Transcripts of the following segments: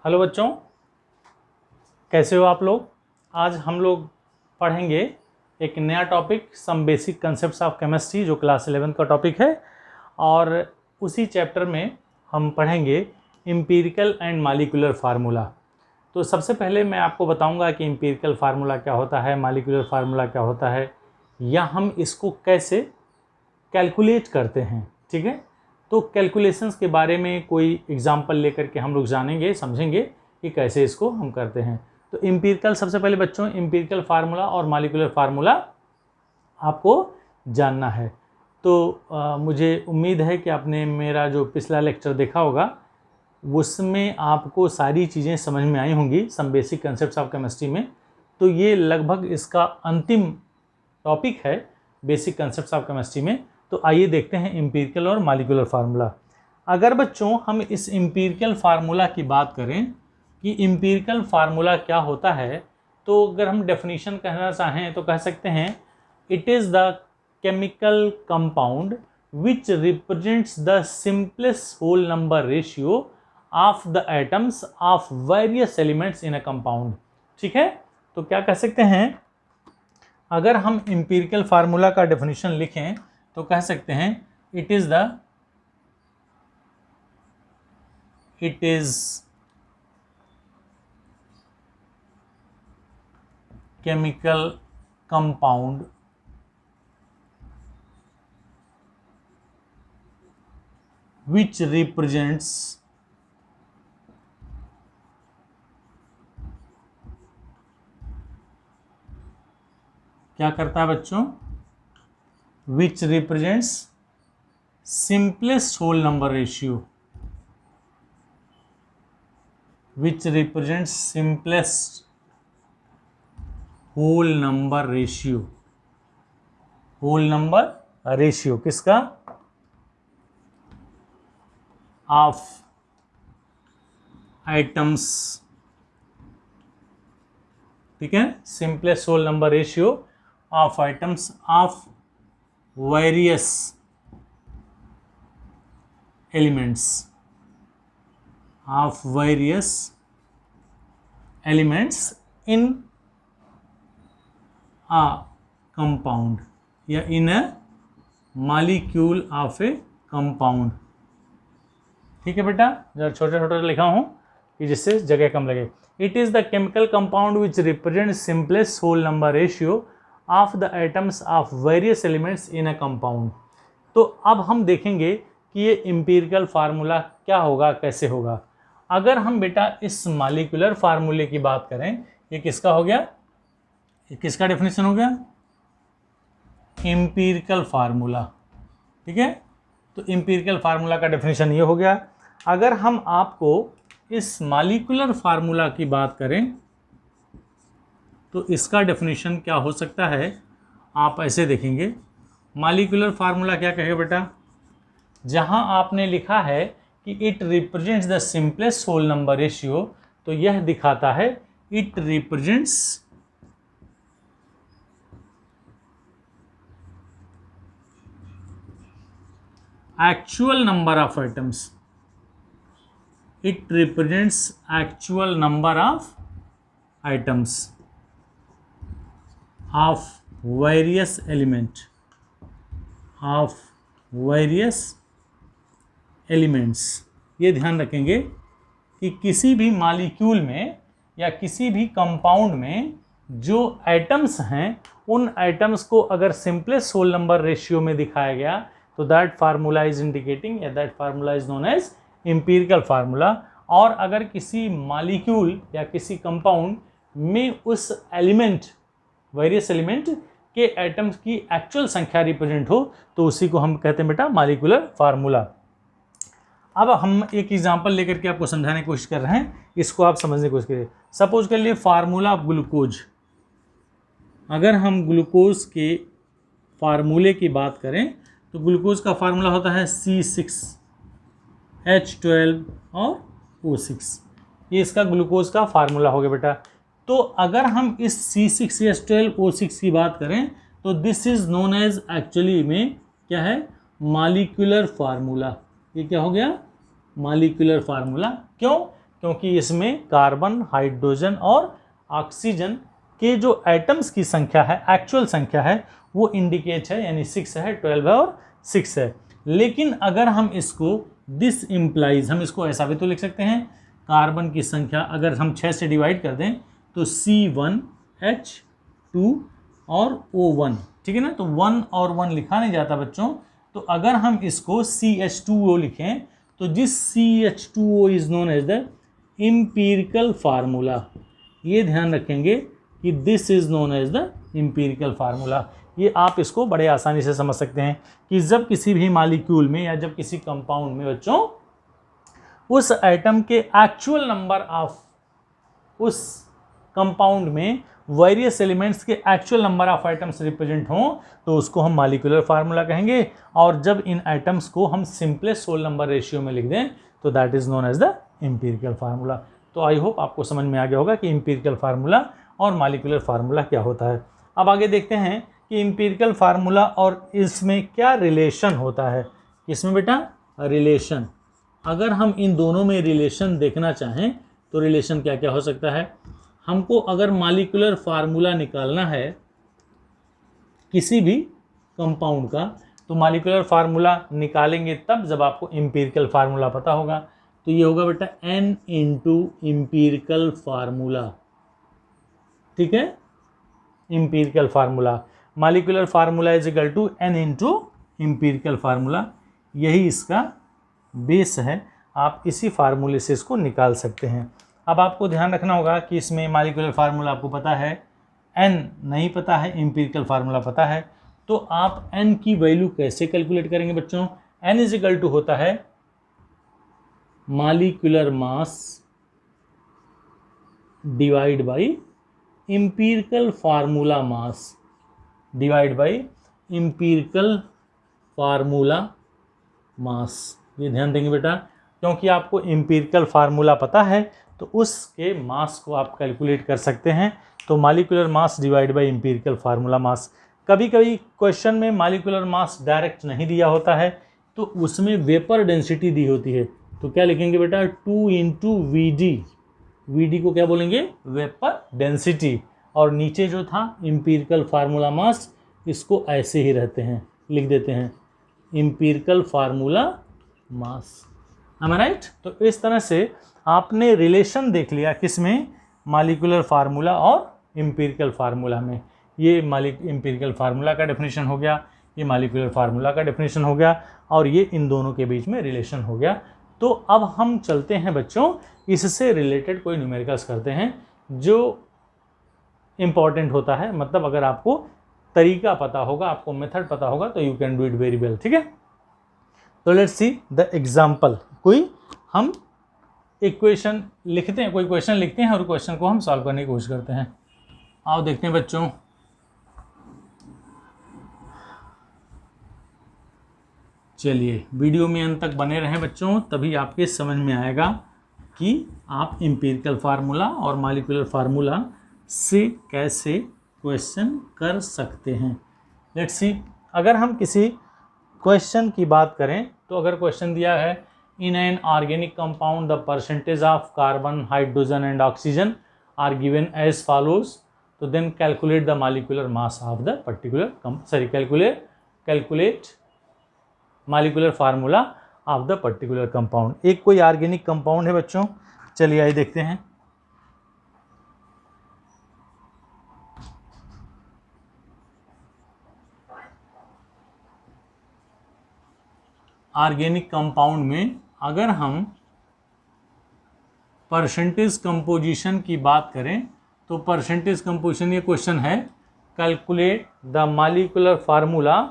Hello बच्चों, कैसे हो आप लोग। आज हम लोग पढ़ेंगे एक नया topic, some basic concepts of chemistry, जो क्लास 11 का टॉपिक है। और उसी चैप्टर में हम पढ़ेंगे एम्पिरिकल एंड मॉलिक्यूलर फार्मूला। तो सबसे पहले मैं आपको बताऊंगा कि एम्पिरिकल फार्मूला क्या होता है, मॉलिक्यूलर फार्मूला क्या होता है, या हम इसको कैसे कैलकुलेट करते हैं। ठीक है, तो कैलकुलेशंस के बारे में कोई एग्जांपल लेकर के हम लोग जानेंगे, समझेंगे कि कैसे इसको हम करते हैं। तो एम्पिरिकल, सबसे पहले बच्चों एम्पिरिकल फार्मूला और मॉलिक्यूलर फार्मूला आपको जानना है। तो मुझे उम्मीद है कि आपने मेरा जो पिछला लेक्चर देखा होगा उसमें आपको सारी चीज़ें समझ में आई होंगी, some basic concepts of chemistry में। तो ये लगभग इसका अंतिम टॉपिक है बेसिक कंसेप्ट्स ऑफ केमिस्ट्री में। तो आइए देखते हैं एम्पिरिकल और मॉलिक्यूलर फार्मूला। अगर बच्चों हम इस एम्पिरिकल फार्मूला की बात करें कि एम्पिरिकल फार्मूला क्या होता है, तो अगर हम डेफिनेशन कहना चाहें तो कह सकते हैं it is the chemical compound which represents the simplest whole number ratio of the atoms of various elements in a compound. ठीक है, तो क्या कह सकते हैं, अगर हम एम्पिरिकल फार्मूला का डेफिनेशन लिखें तो कह सकते हैं it is chemical compound which represents क्या करता है बच्चों, which represents simplest whole number ratio, which represents simplest whole number ratio, whole number ratio किसका, of atoms। ठीक है, simplest whole number ratio of atoms of various elements, of various elements in a compound या in a molecule of a compound। ठीक है बेटा, जरा छोटा छोटा लिखा हूं कि जिससे जगह कम लगे। It is the chemical compound which represent simplest whole number ratio of the atoms of various elements in a compound. तो अब हम देखेंगे कि ये एम्पिरिकल फार्मूला क्या होगा, कैसे होगा। अगर हम बेटा इस मॉलिक्यूलर फार्मूले की बात करें, ये किसका हो गया, ये किसका डेफिनेशन हो गया, एम्पिरिकल फार्मूला। ठीक है, तो एम्पिरिकल फार्मूला का डेफिनेशन ये हो गया। अगर हम आपको इस मॉलिक्यूलर फार्मूला की बात करें तो इसका डेफिनेशन क्या हो सकता है, आप ऐसे देखेंगे। मॉलिक्यूलर फार्मूला क्या कहेगा बेटा, जहां आपने लिखा है कि it represents the simplest whole number ratio, तो यह दिखाता है it represents actual number of atoms, it represents actual number of atoms of various elements ये ध्यान रखेंगे कि किसी भी मॉलिक्यूल में या किसी भी कंपाउंड में जो एटम्स हैं उन एटम्स को अगर सिंपलेस्ट होल नंबर रेशियो में दिखाया गया तो दैट फार्मूला इज इंडिकेटिंग या that formula is known as empirical formula. और अगर किसी मॉलिक्यूल या किसी कंपाउंड में उस एलिमेंट, वेरियस एलिमेंट के एटम्स की एक्चुअल संख्या रिप्रेजेंट हो तो उसी को हम कहते हैं बेटा मॉलिक्यूलर फार्मूला। अब हम एक एग्जांपल लेकर के आपको समझाने की कोशिश कर रहे हैं, इसको आप समझने की कोशिश करिए। सपोज कर लिए फार्मूला ऑफ ग्लूकोज। अगर हम ग्लूकोज के फार्मूले की बात करें तो ग्लूकोज का फार्मूला होता है C6H12 और O6। ये इसका ग्लूकोज का फार्मूला हो गया बेटा। तो अगर हम इस C6H12O6 की बात करें तो this is known as, actually में क्या है, मॉलिक्यूलर फार्मूला। ये क्या हो गया, मॉलिक्यूलर फार्मूला। क्यों, क्योंकि इसमें कार्बन, हाइड्रोजन और ऑक्सीजन के जो एटम्स की संख्या है, एक्चुअल संख्या है, वो इंडिकेट है, यानी 6 है, 12 है और 6 है। लेकिन अगर हम इसको दिस इम्प्लाइज, हम इसको ऐसा भी तो लिख सकते हैं, कार्बन की संख्या अगर हम 6 से डिवाइड कर दें तो C1H2 और O1, ठीक है ना। तो 1 और 1 लिखा नहीं जाता बच्चों। तो अगर हम इसको CH2O लिखें तो जिस CH2O is known as the empirical formula, ये ध्यान रखेंगे कि this is known as the empirical formula. ये आप इसको बड़े आसानी से समझ सकते हैं कि जब किसी भी मॉलिक्यूल में या जब किसी कंपाउंड में बच्चों उस एटम के एक्चुअल नंबर ऑफ, उस कंपाउंड में वेरियस एलिमेंट्स के actual number of items represent हों तो उसको हम मॉलिक्यूलर फार्मूला कहेंगे। और जब इन आइटम्स को हम सिंपलेस्ट होल नंबर रेशियो में लिख दें तो that is known as the empirical formula. तो आई होप आपको समझ में आ गया होगा कि एम्पिरिकल फार्मूला और मॉलिक्यूलर फार्मूला क्या होता है। अब आगे देखते हैं कि एम्पिरिकल फार्मूला और इसमें क्या रिलेशन होता है। इसमें बेटा रिलेशन, अगर हम इन दोनों में रिलेशन देखना चाहें तो रिलेशन क्या क्या हो सकता है। हमको अगर मॉलिक्यूलर फार्मूला निकालना है किसी भी कंपाउंड का, तो मॉलिक्यूलर फार्मूला निकालेंगे तब जब आपको एम्पिरिकल फार्मूला पता होगा। तो ये होगा बेटा N इंटू एम्पिरिकल फार्मूला, ठीक है। Empirical formula, molecular formula is equal to N into empirical formula, यही इसका बेस है। आप इसी फार्मूले से इसको निकाल सकते हैं। अब आपको ध्यान रखना होगा कि इसमें मॉलिक्यूलर फार्मूला आपको पता है, N नहीं पता है, एम्पिरिकल फार्मूला पता है। तो आप N की वैल्यू कैसे कैलकुलेट करेंगे बच्चों। N इज इक्वल टू होता है molecular mass divide by empirical formula mass divide by empirical formula mass. ये ध्यान देंगे बेटा, क्योंकि आपको एम्पिरिकल फार्मूला पता है तो उसके मास को आप कैलकुलेट कर सकते हैं। तो molecular mass divide by empirical formula mass. कभी कभी क्वेश्चन में मॉलिक्यूलर मास डायरेक्ट नहीं दिया होता है तो उसमें वेपर डेंसिटी दी होती है, तो क्या लिखेंगे बेटा 2 इंटू VD। VD को क्या बोलेंगे, वेपर डेंसिटी। और नीचे जो था एम्पिरिकल फार्मूला मास, इसको ऐसे ही रहते हैं, लिख देते हैं empirical formula mass. am I right? तो इस तरह से आपने रिलेशन देख लिया किसमें, मॉलिक्यूलर फार्मूला और एम्पिरिकल फार्मूला में। ये एम्पिरिकल फार्मूला का डेफिनेशन हो गया, ये मॉलिक्यूलर फार्मूला का डेफिनेशन हो गया, और ये इन दोनों के बीच में रिलेशन हो गया। तो अब हम चलते हैं बच्चों, इससे रिलेटेड कोई न्यूमेरिकल्स करते हैं जो इम्पॉर्टेंट होता है। मतलब अगर आपको तरीका पता होगा, आपको मेथड पता होगा तो you can do it very well, ठीक है। तो लेट्स सी द एग्जाम्पल। कोई हम इक्वेशन लिखते हैं, कोई क्वेश्चन लिखते हैं और क्वेश्चन को हम सॉल्व करने की कोशिश करते हैं। आओ देखते हैं बच्चों। चलिए वीडियो में अंत तक बने रहें बच्चों, तभी आपके समझ में आएगा कि आप एम्पिरिकल फार्मूला और मॉलिक्यूलर फार्मूला से कैसे क्वेश्चन कर सकते हैं। लेट्स सी, अगर हम किसी क्वेश्चन की बात करें तो अगर क्वेश्चन दिया है in an organic compound the percentage of carbon, hydrogen and oxygen are given as follows, तो then calculate the molecular mass of the particular calculate molecular formula of the particular compound. एक कोई organic compound है बच्चों, चलिए आइए देखते हैं। Organic compound में अगर हम परसेंटेज कंपोजिशन की बात करें तो परसेंटेज कंपोजिशन, ये क्वेश्चन है कैलकुलेट द मॉलिक्यूलर फार्मूला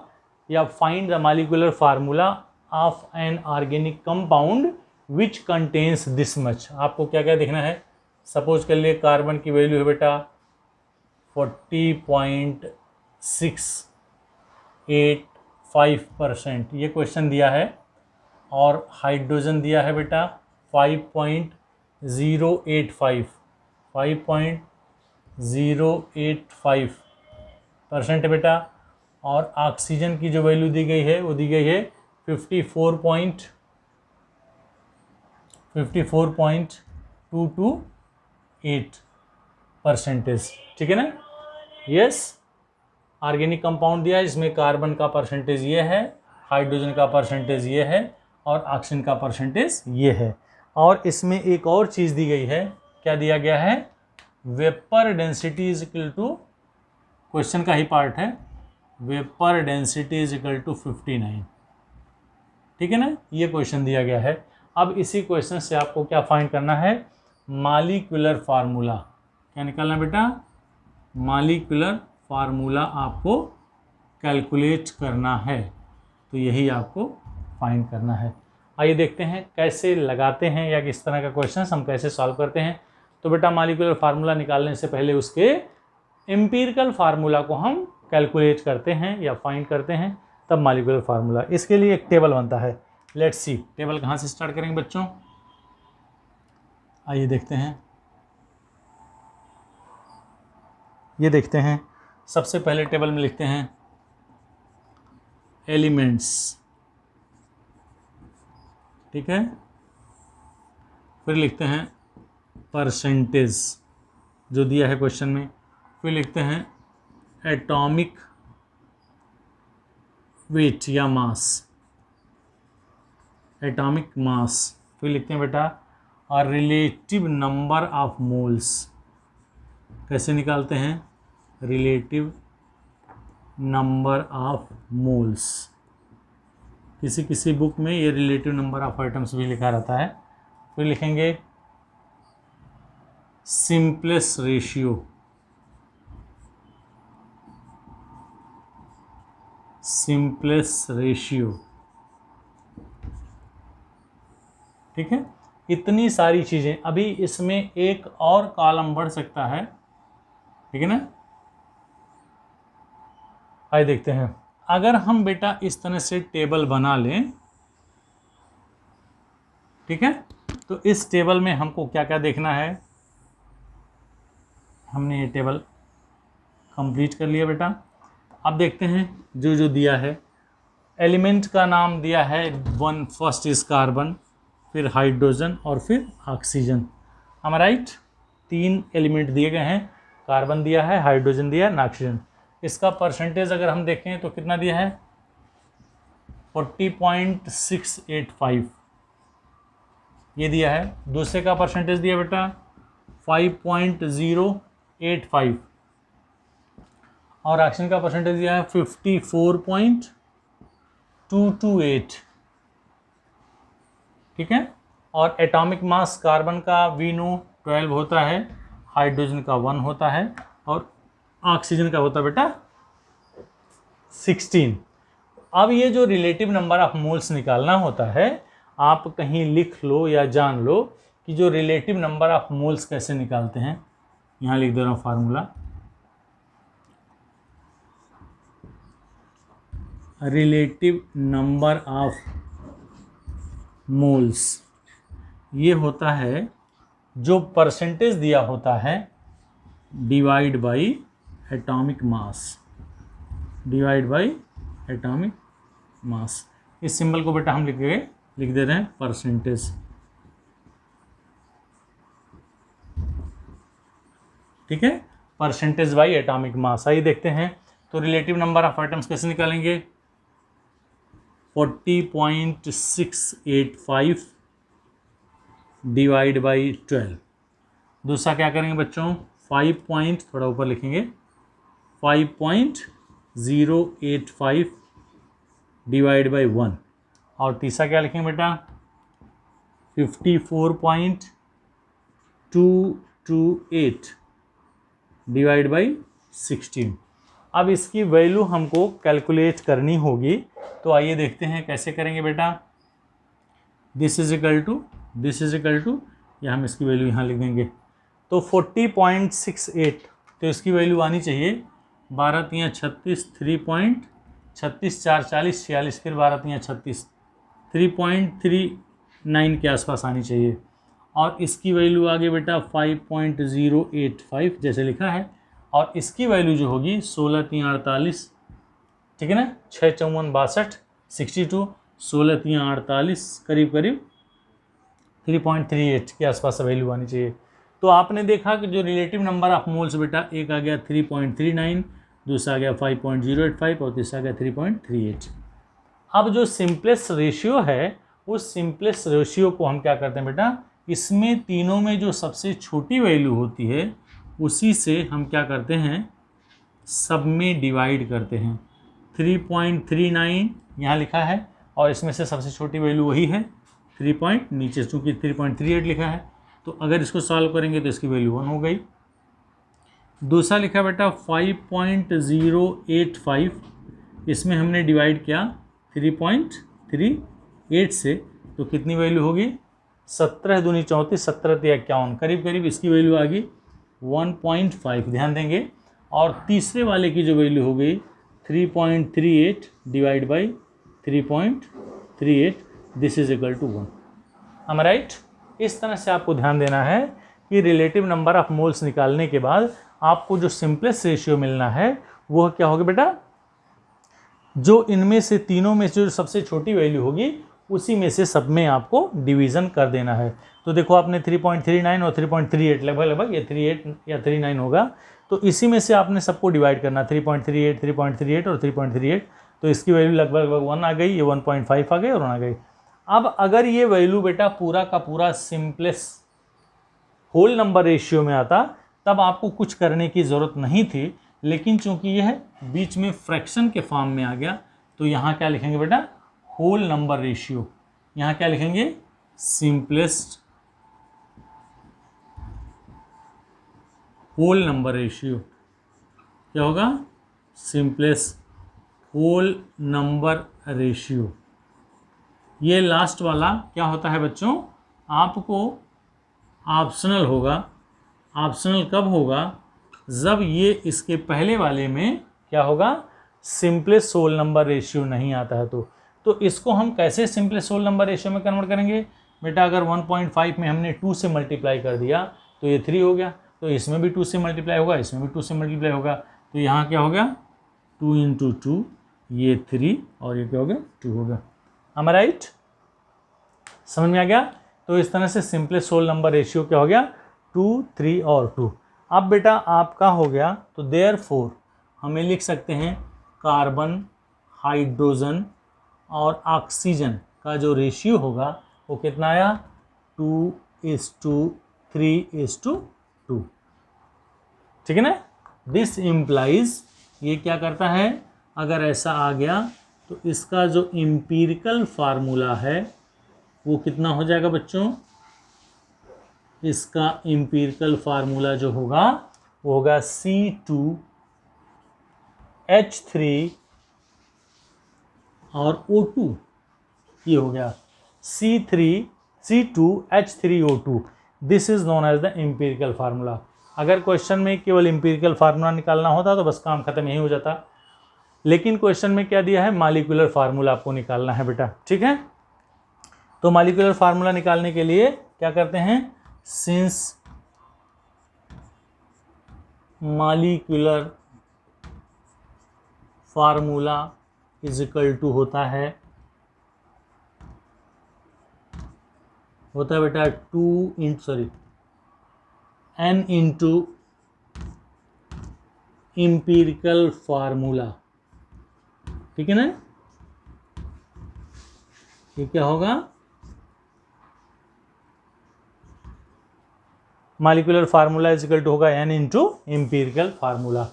या find the molecular formula of N organic compound which contains this much. आपको क्या क्या देखना है। सपोज कर लिए कार्बन की वैल्यू है बेटा 40.685%, ये क्वेश्चन दिया है, और हाइड्रोजन दिया है बेटा 5.085% है बेटा, और ऑक्सीजन की जो वैल्यू दी गई है वो दी गई है 54.5 228%, ठीक है ना। यस, ऑर्गेनिक कंपाउंड दिया है, इसमें कार्बन का परसेंटेज ये है, हाइड्रोजन का परसेंटेज ये है और ऑक्सीजन का परसेंटेज ये है। और इसमें एक और चीज़ दी गई है, क्या दिया गया है, vapour density is equal to, question का ही पार्ट है, vapour density is equal to 59, ठीक है ना, ये क्वेश्चन दिया गया है। अब इसी क्वेश्चन से आपको क्या फाइंड करना है, मॉलिक्यूलर फार्मूला, क्या निकालना है बेटा, मॉलिक्यूलर फार्मूला आपको कैलकुलेट करना है, तो यही आपको फाइंड करना है। आइए देखते हैं कैसे लगाते हैं या किस तरह का क्वेश्चन हम कैसे सॉल्व करते हैं। तो बेटा मॉलिक्यूलर फार्मूला निकालने से पहले उसके एम्पिरिकल फार्मूला को हम कैलकुलेट करते हैं या फाइंड करते हैं, तब मॉलिक्यूलर फार्मूला। इसके लिए एक टेबल बनता है, लेट्स सी टेबल कहाँ से स्टार्ट करेंगे बच्चों, आइए देखते हैं। ये देखते हैं, सबसे पहले टेबल में लिखते हैं एलिमेंट्स, ठीक है, फिर लिखते हैं परसेंटेज जो दिया है क्वेश्चन में, फिर लिखते हैं एटॉमिक वेट या मास, एटॉमिक मास, फिर लिखते हैं बेटा और रिलेटिव नंबर ऑफ मोल्स, कैसे निकालते हैं, रिलेटिव नंबर ऑफ मोल्स, किसी किसी बुक में ये रिलेटिव नंबर ऑफ आइटम्स भी लिखा रहता है। फिर लिखेंगे सिंपलेस्ट रेशियो, सिंपलेस्ट रेशियो, ठीक है। इतनी सारी चीज़ें, अभी इसमें एक और कॉलम बढ़ सकता है, ठीक है ना। आइए देखते हैं, अगर हम बेटा इस तरह से टेबल बना लें, ठीक है, तो इस टेबल में हमको क्या क्या देखना है, हमने ये टेबल कंप्लीट कर लिया बेटा। अब देखते हैं जो जो दिया है, एलिमेंट का नाम दिया है, वन फर्स्ट इज कार्बन, फिर हाइड्रोजन और फिर ऑक्सीजन, हम राइट, 3 एलिमेंट दिए गए हैं, कार्बन दिया है, हाइड्रोजन दिया है, ऑक्सीजन। इसका परसेंटेज अगर हम देखें तो कितना दिया है, 40.685 ये दिया है। दूसरे का परसेंटेज दिया बेटा 5.085 और ऑक्सीजन का परसेंटेज दिया है 54.228, ठीक है। और एटॉमिक मास कार्बन का वी नो 12 होता है, हाइड्रोजन का 1 होता है और ऑक्सीजन का होता है बेटा 16। अब ये जो रिलेटिव नंबर ऑफ मोल्स निकालना होता है, आप कहीं लिख लो या जान लो कि जो रिलेटिव नंबर ऑफ मोल्स कैसे निकालते हैं। यहाँ लिख दे रहा हूँ formula, relative number of moles ये होता है जो परसेंटेज दिया होता है divide by atomic mass, divide by atomic mass. इस सिंबल को बेटा हम लिख दे रहे हैं परसेंटेज, ठीक है, परसेंटेज बाई एटॉमिक मास। आइए देखते हैं, तो रिलेटिव नंबर ऑफ आइटम्स कैसे निकालेंगे, 40.685 डिवाइड बाई 12। दूसरा क्या करेंगे बच्चों, 5 पॉइंट थोड़ा ऊपर लिखेंगे, 5.085 डिवाइड बाई 1। और तीसरा क्या लिखेंगे बेटा, 54.228 डिवाइड बाई 16। अब इसकी वैल्यू हमको कैलकुलेट करनी होगी, तो आइए देखते हैं कैसे करेंगे बेटा। दिस इज इक्वल टू या हम इसकी वैल्यू यहाँ लिख देंगे, तो 40.68, तो इसकी वैल्यू आनी चाहिए 12 तियाँ 36, 3.36, 4 40, 46, फिर 12 तियाँ 36, 3.39 के आसपास आनी चाहिए। और इसकी वैल्यू आगे बेटा 5.085 जैसे लिखा है, और इसकी वैल्यू जो होगी 16 तियाँ 48, ठीक है ना, 6 54 62, 62, 16 तियाँ 48 करीब 3.38 के आसपास वैल्यू आनी चाहिए। तो आपने देखा कि जो रिलेटिव नंबर ऑफ मोल्स बेटा, एक आ गया 3.39, दूसरा आ गया 5.085 और तीसरा आ गया 3.38। अब जो सिंपलेस्ट रेशियो है, उस सिंपलेस्ट रेशियो को हम क्या करते हैं बेटा, इसमें तीनों में जो सबसे छोटी वैल्यू होती है उसी से हम क्या करते हैं, सब में डिवाइड करते हैं। 3.39 यहाँ लिखा है और इसमें से सबसे छोटी वैल्यू वही है 3 नीचे चूँकि 3.38 लिखा है, तो अगर इसको सॉल्व करेंगे तो इसकी वैल्यू 1 हो गई। दूसरा लिखा बेटा 5.085, इसमें हमने डिवाइड किया 3.38 से, तो कितनी वैल्यू होगी, 17 दूनी 34, 17 51, करीब करीब इसकी वैल्यू आ गई 1.5, ध्यान देंगे। और तीसरे वाले की जो वैल्यू हो गई 3.38 divide by 3.38, this is equal to 1। am I right? इस तरह से आपको ध्यान देना है कि रिलेटिव नंबर ऑफ मोल्स निकालने के बाद आपको जो सिंपलेस्ट रेशियो मिलना है वह क्या होगा बेटा, जो इनमें से तीनों में जो सबसे छोटी वैल्यू होगी उसी में से सब में आपको डिवीज़न कर देना है। तो देखो आपने 3.39 और 3.38 लगभग ये 38 या 39 होगा, तो इसी में से आपने सबको डिवाइड करना, 3.38, 3.38 और 3.38, तो इसकी वैल्यू लगभग 1 आ गई, ये 1.5 आ गई और 1 आ गई। अब अगर ये वैल्यू बेटा पूरा का पूरा सिंपलेस्ट होल नंबर रेशियो में आता तब आपको कुछ करने की ज़रूरत नहीं थी, लेकिन चूंकि यह बीच में फ्रैक्शन के फॉर्म में आ गया तो यहाँ क्या लिखेंगे बेटा, होल नंबर रेशियो। यहाँ क्या लिखेंगे, सिंपलेस्ट होल नंबर रेशियो। क्या होगा, सिंपलेस्ट होल नंबर रेशियो। ये लास्ट वाला क्या होता है बच्चों, आपको ऑप्शनल होगा। ऑप्शनल कब होगा, जब ये इसके पहले वाले में क्या होगा, सिंपलेस्ट होल नंबर रेशियो नहीं आता है। तो इसको हम कैसे सिंपलेस्ट होल नंबर रेशियो में कन्वर्ट करेंगे बेटा, अगर 1.5 में हमने 2 से मल्टीप्लाई कर दिया तो ये 3 हो गया, तो इसमें भी 2 से मल्टीप्लाई होगा, इसमें भी 2 से मल्टीप्लाई होगा, तो यहाँ क्या हो गया 2 × 2, ये 3 और ये क्या हो गया 2 हो गया। am I right? समझ में आ गया। तो इस तरह से सिंपलेस्ट होल नंबर रेशियो क्या हो गया, 2, 3 और 2। अब बेटा आपका हो गया, तो देयरफॉर हमें लिख सकते हैं कार्बन, हाइड्रोजन और ऑक्सीजन का जो रेशियो होगा वो कितना आया, 2:3:2। ठीक है ना। दिस इम्प्लाइज, ये क्या करता है, अगर ऐसा आ गया तो इसका जो इम्पीरिकल फार्मूला है वो कितना हो जाएगा बच्चों, इसका इम्पीरिकल फार्मूला जो होगा वो होगा C2H3 और O2, ये हो गया C2H3O2। This is known as the empirical formula. अगर क्वेश्चन में केवल इम्पीरिकल फार्मूला निकालना होता तो बस काम खत्म यही हो जाता, लेकिन क्वेश्चन में क्या दिया है, मॉलिक्यूलर फार्मूला आपको निकालना है बेटा। ठीक है, तो मॉलिक्यूलर फार्मूला निकालने के लिए क्या करते हैं, since molecular formula is equal to होता है बेटा n इंटू इम्पीरिकल फार्मूला। ठीक है ना, ये क्या होगा, molecular formula is equal to होगा n इंटू इम्पीरिकल फार्मूला।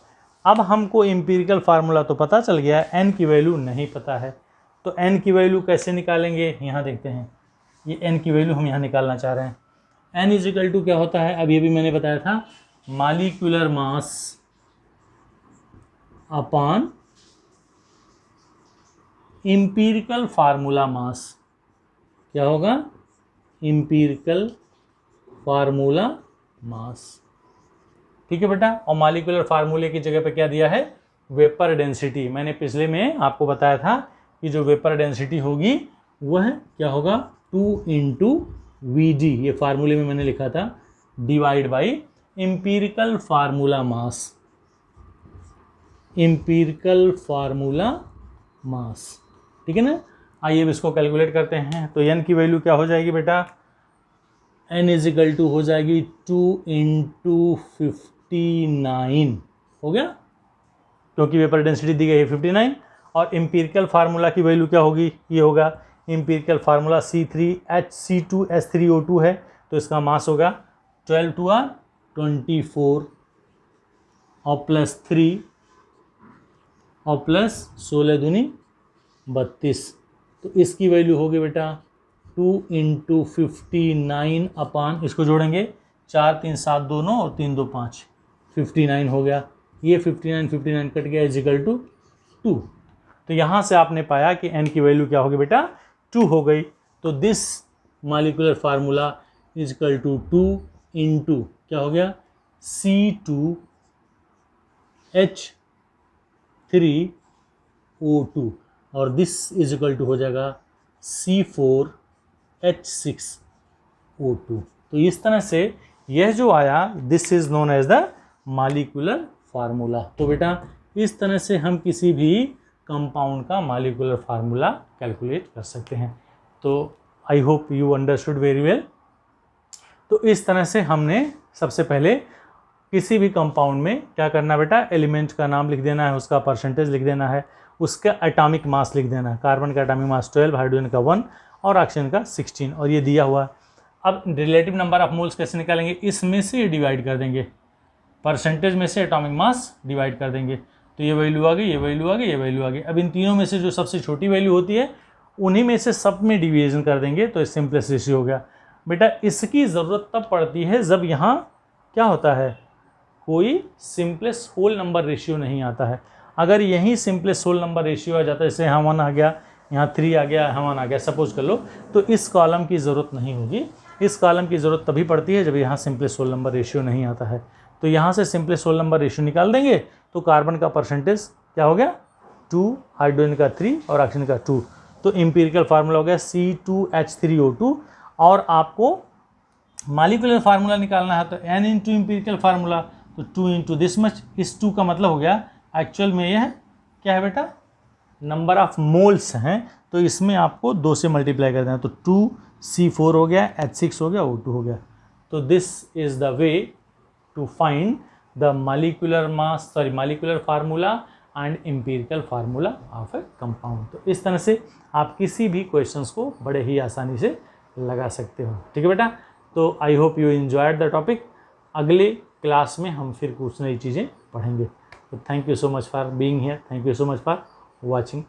अब हमको इम्पीरिकल फार्मूला तो पता चल गया है, n की वैल्यू नहीं पता है, तो n की वैल्यू कैसे निकालेंगे, यहाँ देखते हैं। ये n की वैल्यू हम यहाँ निकालना चाह रहे हैं। n इज इक्वल टू क्या होता है, अभी भी मैंने बताया था, molecular mass upon empirical formula mass. क्या होगा, इम्पीरिकल फार्मूला मास। ठीक है बेटा, और मॉलिक्यूलर फार्मूले की जगह पे क्या दिया है, वेपर डेंसिटी। मैंने पिछले में आपको बताया था कि जो वेपर डेंसिटी होगी वह क्या होगा, 2 × Vd, ये फार्मूले में मैंने लिखा था, divide by empirical formula mass. Empirical formula mass. ठीक है ना। आइए अब इसको कैलकुलेट करते हैं। तो n की वैल्यू क्या हो जाएगी बेटा, n इजिकल टू हो जाएगी 2 × 59 हो गया, क्योंकि वेपर डेंसिटी दी गई है 59। और एम्पिरिकल फार्मूला की वैल्यू क्या होगी, ये होगा एम्पिरिकल फार्मूला C3H2S3O2 है, तो इसका मास होगा 12 × 24 और +3 और +16 दूनी 32, तो इसकी वैल्यू होगी बेटा 2 × 59 अपान, इसको जोड़ेंगे 4 3 7 2 9 और 3 2 5, 59 हो गया। ये 59 कट गया इजिकल टू 2। तो यहाँ से आपने पाया कि n की वैल्यू क्या होगी बेटा 2 हो गई। तो this molecular formula is equal to 2 × क्या हो गया C2H3O2 और दिस इजिकल टू हो जाएगा C4H6O2। तो इस तरह से यह जो आया this is known as the molecular formula. तो बेटा इस तरह से हम किसी भी कंपाउंड का मॉलिक्यूलर फार्मूला कैलकुलेट कर सकते हैं। तो I hope you understood very well. तो इस तरह से हमने सबसे पहले किसी भी कंपाउंड में क्या करना बेटा, एलिमेंट का नाम लिख देना है, उसका परसेंटेज लिख देना है, उसका एटॉमिक मास लिख देना है। कार्बन का एटॉमिक मास 12, हाइड्रोजन का 1 और ऑक्सीजन का 16 और ये दिया हुआ। अब रिलेटिव नंबर ऑफ मोल्स कैसे निकालेंगे, इसमें से डिवाइड कर देंगे, परसेंटेज में से एटॉमिक मास डिवाइड कर देंगे, तो ये वैल्यू आ गई, ये वैल्यू आ गई, ये वैल्यू आ गई। अब इन तीनों में से जो सबसे छोटी वैल्यू होती है उन्हीं में से सब में डिवीजन कर देंगे, तो सिंपलेस्ट रेशियो हो गया। बेटा इसकी ज़रूरत तब पड़ती है जब यहाँ क्या होता है, कोई सिंपलेस्ट होल नंबर रेशियो नहीं आता है। अगर यहीं सिंपलेस्ट होल नंबर रेशियो आ जाता है, जैसे यहाँ 1 आ गया, यहाँ 3 आ गया, यहाँ 1 आ गया सपोज कर लो, तो इस कॉलम की ज़रूरत नहीं होगी। इस कॉलम की ज़रूरत तभी पड़ती है जब यहाँ सिंपलेस्ट होल नंबर रेशियो नहीं आता है। तो यहाँ से सिंपलेस्ट होल नंबर रेशियो निकाल देंगे, तो कार्बन का परसेंटेज क्या हो गया 2, हाइड्रोजन का 3 और ऑक्सीजन का 2। तो एम्पिरिकल फार्मूला हो गया C2H3O2। और आपको मॉलिक्यूलर फार्मूला निकालना है तो n × एम्पिरिकल फार्मूला, तो 2 × दिस मच। इस 2 का मतलब हो गया एक्चुअल में यह क्या है बेटा, नंबर ऑफ मोल्स हैं, तो इसमें आपको 2 से मल्टीप्लाई कर देना, तो 2C4 हो गया, H6 हो गया, O2 हो गया। तो this is the way to find the molecular formula and empirical formula of a compound. तो इस तरह से आप किसी भी क्वेश्चंस को बड़े ही आसानी से लगा सकते हो। ठीक है बेटा, तो I hope you enjoyed the topic. अगले क्लास में हम फिर कुछ नई चीज़ें पढ़ेंगे। तो thank you so much for being here, thank you so much for watching